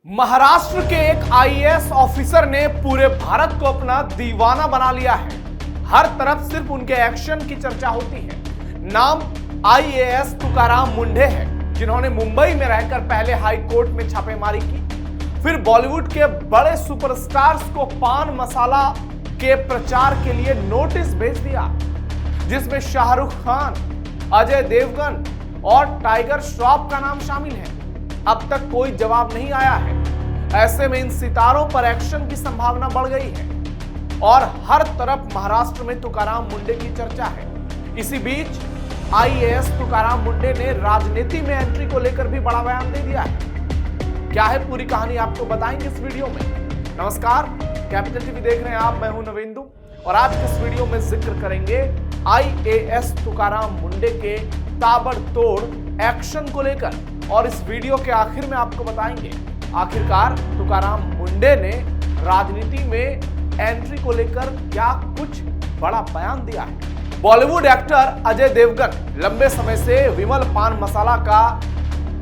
महाराष्ट्र के एक IAS officer ने पूरे भारत को अपना दीवाना बना लिया है। हर तरफ सिर्फ उनके एक्शन की चर्चा होती है। नाम आईएएस तुकाराम मुंढे है, जिन्होंने मुंबई में रहकर पहले हाई कोर्ट में छापेमारी की, फिर बॉलीवुड के बड़े सुपरस्टार्स को पान मसाला के प्रचार के लिए नोटिस भेज दिया, जिसमें शाहरुख खान, अजय देवगन और टाइगर श्रॉफ का नाम शामिल है। अब तक कोई जवाब नहीं आया है। ऐसे में इन सितारों पर एक्शन की संभावना बढ़ गई है और हर तरफ महाराष्ट्र में तुकाराम मुंढे की चर्चा है। इसी बीच आईएएस तुकाराम मुंढे ने राजनीति में एंट्री को लेकर भी बड़ा बयान दे दिया है। क्या है पूरी कहानी, आपको बताएंगे इस वीडियो में। नमस्कार, कैपिटल टीवी देख रहे हैं आप, मैं हूं नवेंदु और आज के इस वीडियो में जिक्र करेंगे आईएएस तुकाराम मुंढे के ताबड़तोड़ एक्शन को लेकर। और इस वीडियो के आखिर में आपको बताएंगे आखिरकार तुकाराम मुंढे ने राजनीति में एंट्री को लेकर क्या कुछ बड़ा बयान दिया है। बॉलीवुड एक्टर अजय देवगन लंबे समय से विमल पान मसाला का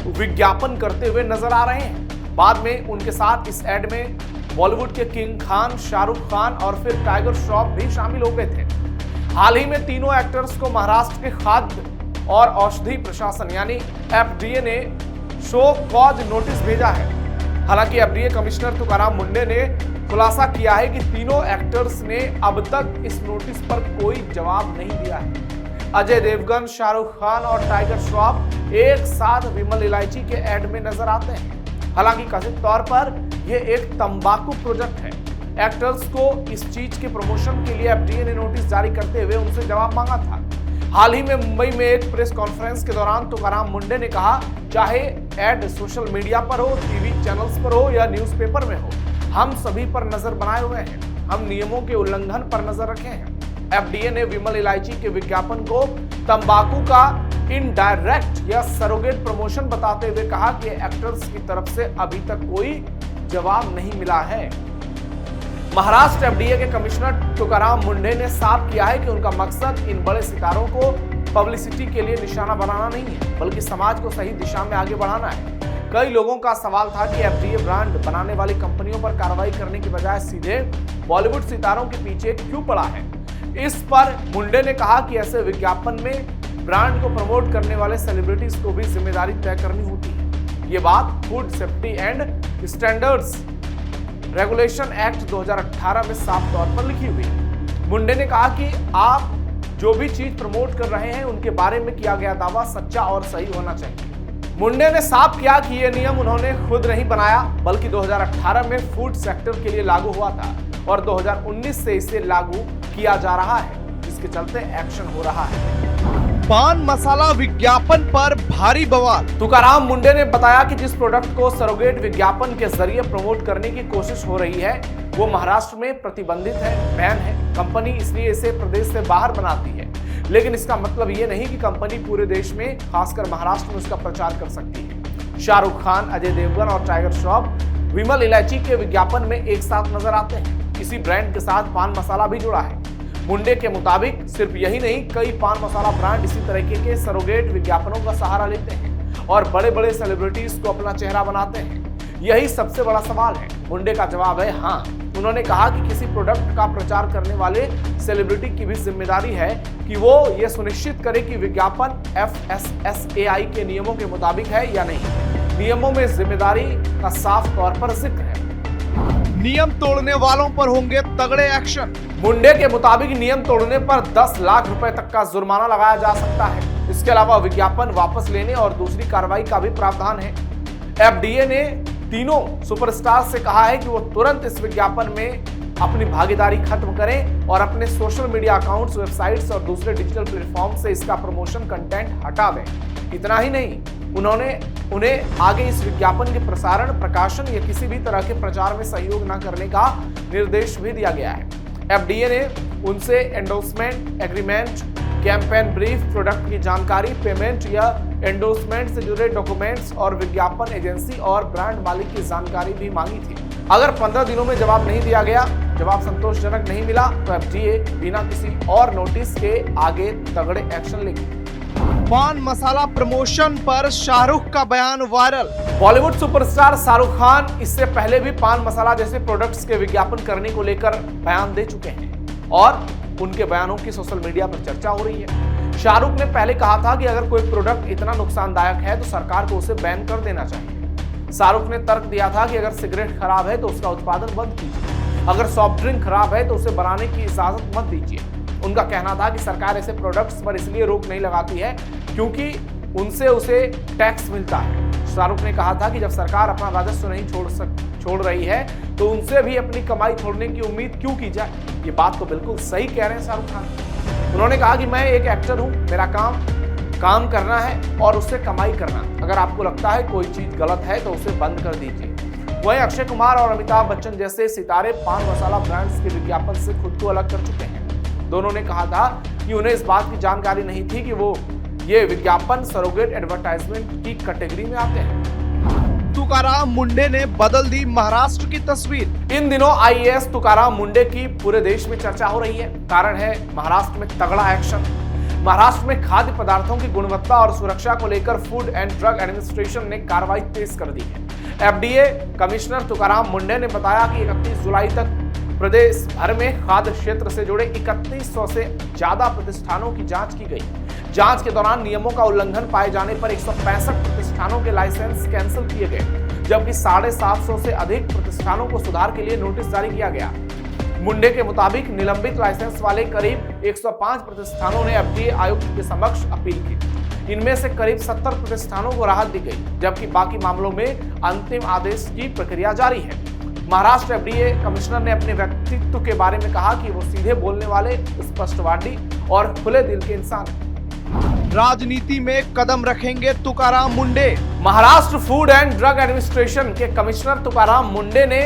विज्ञापन करते हुए नजर आ रहे हैं। बाद में उनके साथ इस एड में बॉलीवुड के किंग खान, शाहरुख खान और फिर टाइगर श्रॉफ भी शामिल हो गए थे। हाल ही में तीनों एक्टर्स को महाराष्ट्र के खाद्य और औषधि प्रशासन यानी एफडीए ने शो कॉज नोटिस भेजा है। हालांकि एफडीए कमिश्नर तुकाराम मुंढे ने खुलासा किया है कि तीनों एक्टर्स ने अब तक इस नोटिस पर कोई जवाब नहीं दिया है। अजय देवगन, शाहरुख खान और टाइगर श्रॉफ एक साथ विमल इलायची के एड में नजर आते हैं। हालांकि कथित तौर पर यह एक तंबाकू प्रोजेक्ट है। एक्टर्स को इस चीज के प्रमोशन के लिए एफडीए ने नोटिस जारी करते हुए उनसे जवाब मांगा था। हाल ही में मुंबई में एक प्रेस कॉन्फ्रेंस के दौरान तुकाराम मुंढे ने कहा, चाहे एड सोशल मीडिया पर हो, टीवी चैनल्स पर हो या न्यूज़पेपर में हो, हम सभी पर नजर बनाए हुए हैं। हम नियमों के उल्लंघन पर नजर रखे हैं। एफडीए ने विमल इलायची के विज्ञापन को तंबाकू का इनडायरेक्ट या सरोगेट प्रमोशन बताते हुए कहा कि एक्टर्स की तरफ से अभी तक कोई जवाब नहीं मिला है। महाराष्ट्र एफडीए के कमिश्नर तुकाराम मुंढे ने साफ किया है कि उनका मकसद इन बड़े सितारों को पब्लिसिटी के लिए निशाना बनाना नहीं है, बल्कि समाज को सही दिशा में आगे बढ़ाना है। कई लोगों का सवाल था कि एफडीए ब्रांड बनाने वाली कंपनियों पर कार्रवाई करने की बजाय सीधे बॉलीवुड सितारों के पीछे क्यों पड़ा है। इस पर मुंढे ने कहा कि ऐसे विज्ञापन में ब्रांड को प्रमोट करने वाले सेलिब्रिटीज को भी जिम्मेदारी तय करनी होती है। ये बात food safety and standards regulation act 2018 में साफ तौर पर लिखी हुई है। मुंढे ने कहा कि आप जो भी चीज प्रमोट कर रहे हैं उनके बारे में किया गया दावा सच्चा और सही होना चाहिए। मुंढे ने साफ किया कि यह नियम उन्होंने खुद नहीं बनाया, बल्कि 2018 में फूड सेक्टर के लिए लागू हुआ था और 2019 से इसे लागू किया जा रहा है, जिसके चलते एक्शन हो रहा है। पान मसाला विज्ञापन पर भारी बवाल। तुकाराम मुंढे ने बताया कि जिस प्रोडक्ट को सरोगेट विज्ञापन के जरिए प्रमोट करने की कोशिश हो रही है वो महाराष्ट्र में प्रतिबंधित है, बैन है। कंपनी इसलिए इसे प्रदेश से बाहर बनाती है, लेकिन इसका मतलब ये नहीं कि कंपनी पूरे देश में, खासकर महाराष्ट्र में उसका प्रचार कर सकती है। शाहरुख खान, अजय देवगन और टाइगर श्रॉफ विमल इलायची के विज्ञापन में एक साथ नजर आते हैं। इसी ब्रांड के साथ पान मसाला भी जुड़ा है। मुंढे के मुताबिक सिर्फ यही नहीं, कई पान मसाला ब्रांड इसी तरीके के सरोगेट विज्ञापनों का सहारा लेते हैं और बड़े बड़े सेलिब्रिटीज को अपना चेहरा बनाते हैं। यही सबसे बड़ा सवाल है। मुंढे का जवाब है हाँ। उन्होंने कहा कि किसी प्रोडक्ट का प्रचार करने वाले सेलिब्रिटी की भी जिम्मेदारी है कि वो ये सुनिश्चित करे कि विज्ञापन FSSAI के नियमों के मुताबिक है या नहीं। नियमों में जिम्मेदारी का साफ तौर पर जिक्र है। नियम तोड़ने वालों पर होंगे तगड़े एक्शन। मुंढे के मुताबिक नियम तोड़ने पर 10 लाख रुपए तक का जुर्माना लगाया जा सकता है। इसके अलावा विज्ञापन वापस लेने और दूसरी कार्रवाई का भी प्रावधान है। एफडीए ने तीनों सुपरस्टार से कहा है कि वो तुरंत इस विज्ञापन में अपनी भागीदारी खत्म करें और अपने सोशल मीडिया अकाउंट्स, वेबसाइट्स और दूसरे डिजिटल प्लेटफॉर्म से इसका प्रमोशन कंटेंट हटा दें। इतना ही नहीं, उन्हें आगे इस विज्ञापन के प्रसारण, प्रकाशन या किसी भी तरह के प्रचार में सहयोग न करने का निर्देश भी दिया गया है। एफडीए ने उनसे endorsement agreement, campaign brief, product की जानकारी, पेमेंट या एंडोर्समेंट से जुड़े डॉक्यूमेंट्स और विज्ञापन एजेंसी और ब्रांड मालिक की जानकारी भी मांगी थी। अगर 15 दिनों में जवाब नहीं दिया गया, जवाब संतोषजनक नहीं मिला, तो एफडीए बिना किसी और नोटिस के आगे तगड़े एक्शन लेगी। पान मसाला प्रमोशन पर शाहरुख का बयान वायरल। बॉलीवुड सुपरस्टार शाहरुख खान इससे पहले भी पान मसाला जैसे प्रोडक्ट्स के विज्ञापन करने को लेकर बयान दे चुके हैं और उनके बयानों की सोशल मीडिया पर चर्चा हो रही है। शाहरुख ने पहले कहा था कि अगर कोई प्रोडक्ट इतना नुकसानदायक है तो सरकार को उसे बैन कर देना चाहिए। शाहरुख ने तर्क दिया था कि अगर सिगरेट खराब है तो उसका उत्पादन बंद कीजिए, अगर सॉफ्ट ड्रिंक खराब है तो उसे बनाने की इजाजत मत दीजिए। उनका कहना था कि सरकार ऐसे प्रोडक्ट्स पर इसलिए रोक नहीं लगाती है क्योंकि उनसे उसे टैक्स मिलता है। शाहरुख ने कहा था कि जब सरकार अपना राजस्व नहीं छोड़ रही है तो उनसे भी अपनी कमाई छोड़ने की उम्मीद क्यों की जाए। ये बात तो बिल्कुल सही कह रहे हैं शाहरुख खान। उन्होंने कहा कि मैं एक एक्टर हूं, मेरा काम करना है और उससे कमाई करना। अगर आपको लगता है कोई चीज गलत है तो उसे बंद कर दीजिए। वहीं अक्षय कुमार और अमिताभ बच्चन जैसे सितारे पान मसाला ब्रांड्स के विज्ञापन से खुद को अलग कर चुके हैं। दोनों ने कहा था कि उन्हें इस बात की जानकारी नहीं थी कि ये विज्ञापन सरोगेट एडवर्टाइजमेंट की कैटेगरी में आते हैं। तुकाराम मुंडे ने बदल दी महाराष्ट्र की तस्वीर। इन दिनों आईएएस तुकाराम मुंडे की पूरे देश में चर्चा हो रही है। कारण है महाराष्ट्र में तगड़ा एक्शन। महाराष्ट्र में खाद्य पदार्थों की गुणवत्ता और सुरक्षा को लेकर फूड एंड ड्रग एडमिनिस्ट्रेशन ने कार्रवाई तेज कर दी है। एफडीए कमिश्नर तुकाराम मुंडे ने बताया कि 31 जुलाई तक प्रदेश भर में खाद्य क्षेत्र से जुड़े 3100 से ज्यादा प्रतिष्ठानों की जांच की गई। जांच के दौरान नियमों का उल्लंघन पाए जाने पर 165 प्रतिष्ठानों के लाइसेंस कैंसिल किए गए, जबकि 750 से अधिक प्रतिष्ठानों को सुधार के लिए नोटिस जारी किया गया। मुंडे के मुताबिक निलंबित लाइसेंस वाले करीब 105 प्रतिष्ठानों ने एफडीए आयुक्त के समक्ष अपील की। इनमें से करीब 70 प्रतिष्ठानों को राहत दी गई, जबकि बाकी मामलों में अंतिम आदेश की प्रक्रिया जारी है। महाराष्ट्र एफडीए कमिश्नर ने अपने व्यक्तित्व के बारे में कहा कि वो सीधे बोलने वाले, स्पष्टवादी और खुले दिल के इंसान हैं। राजनीति में कदम रखेंगे Tukaram Munde. Maharashtra food and drug administration के कमिश्नर तुकाराम मुंडे ने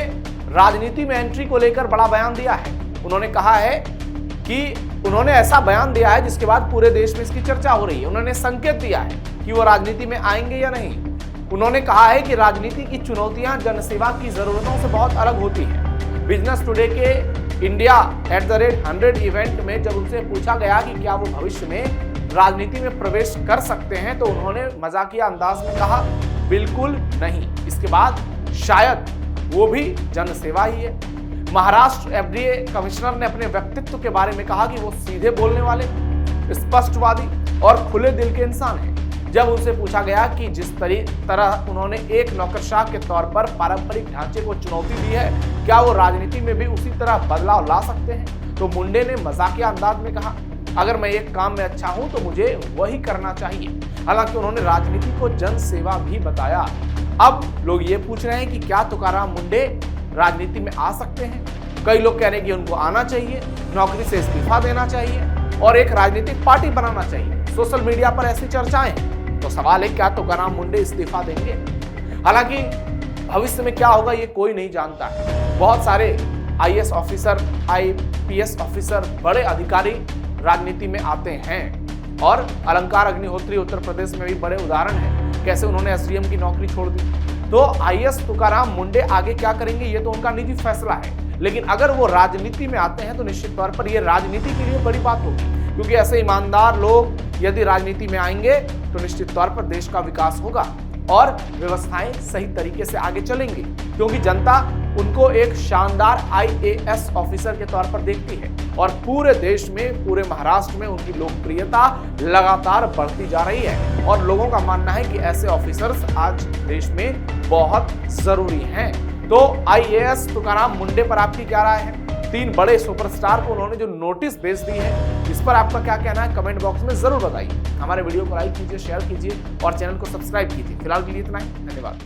राजनीति में एंट्री को लेकर बड़ा बयान दिया है। उन्होंने कहा है कि उन्होंने ऐसा बयान दिया है जिसके बाद पूरे देश में इसकी चर्चा हो रही है। उन्होंने संकेत दिया है कि वो राजनीति में आएंगे या नहीं। उन्होंने कहा है कि राजनीति की चुनौतियां जनसेवा की जरूरतों से बहुत अलग होती हैं। बिजनेस टुडे के इंडिया @100 इवेंट में जब उनसे पूछा गया कि क्या वो भविष्य में राजनीति में प्रवेश कर सकते हैं तो उन्होंने मजाकिया अंदाज में कहा, बिल्कुल नहीं। इसके बाद शायद वो भी जनसेवा ही है। महाराष्ट्र एफडीए कमिश्नर ने अपने व्यक्तित्व के बारे में कहा कि वो सीधे बोलने वाले, स्पष्टवादी और खुले दिल के इंसान हैं। जब उनसे पूछा गया कि जिस तरह उन्होंने एक नौकरशाह के तौर पर पारंपरिक ढांचे को चुनौती दी है, क्या वो राजनीति में भी उसी तरह बदलाव ला सकते हैं, तो मुंडे ने मजाकिया अंदाज में कहा, अगर मैं एक काम में अच्छा हूं तो मुझे वही करना चाहिए। हालांकि उन्होंने राजनीति को जन सेवा भी बताया। अब लोग ये पूछ रहे हैं कि क्या तुकाराम मुंडे राजनीति में आ सकते हैं। कई लोग कह रहे हैं कि उनको आना चाहिए, नौकरी से इस्तीफा देना चाहिए और एक राजनीतिक पार्टी बनाना चाहिए। सोशल मीडिया पर ऐसी चर्चाएं, तो सवाल है क्या तुकाराम मुंडे इस्तीफा देंगे। हालांकि भविष्य में क्या होगा ये कोई नहीं जानता है। बहुत सारे आईएएस ऑफिसर, आईपीएस ऑफिसर, बड़े अधिकारी राजनीति में आते हैं और अलंकार अग्निहोत्री उत्तर प्रदेश में भी बड़े उदाहरण हैं, कैसे उन्होंने एसडीएम की नौकरी छोड़ दी। तो आईएएस तुकाराम मुंडे आगे क्या करेंगे ये तो उनका निजी फैसला है, लेकिन अगर वो राजनीति में आते हैं तो निश्चित तौर पर ये राजनीति के लिए बड़ी बात होगी, क्योंकि ऐसे ईमानदार लोग यदि राजनीति में आएंगे तो निश्चित तौर पर देश का विकास होगा और व्यवस्थाएं सही तरीके से आगे चलेंगी, क्योंकि जनता उनको एक शानदार आईएएस ऑफिसर के तौर पर देखती है और पूरे देश में, पूरे महाराष्ट्र में उनकी लोकप्रियता लगातार बढ़ती जा रही है और लोगों का मानना है कि ऐसे ऑफिसर्स आज देश में बहुत जरूरी हैं। तो आईएएस तुकाराम मुंडे पर आपकी क्या राय है? 3 बड़े सुपरस्टार को उन्होंने जो नोटिस भेज दी है, इस पर आपका क्या कहना है कमेंट बॉक्स में जरूर बताइए। हमारे वीडियो को लाइक कीजिए, शेयर कीजिए और चैनल को सब्सक्राइब कीजिए। फिलहाल के लिए इतना ही, धन्यवाद।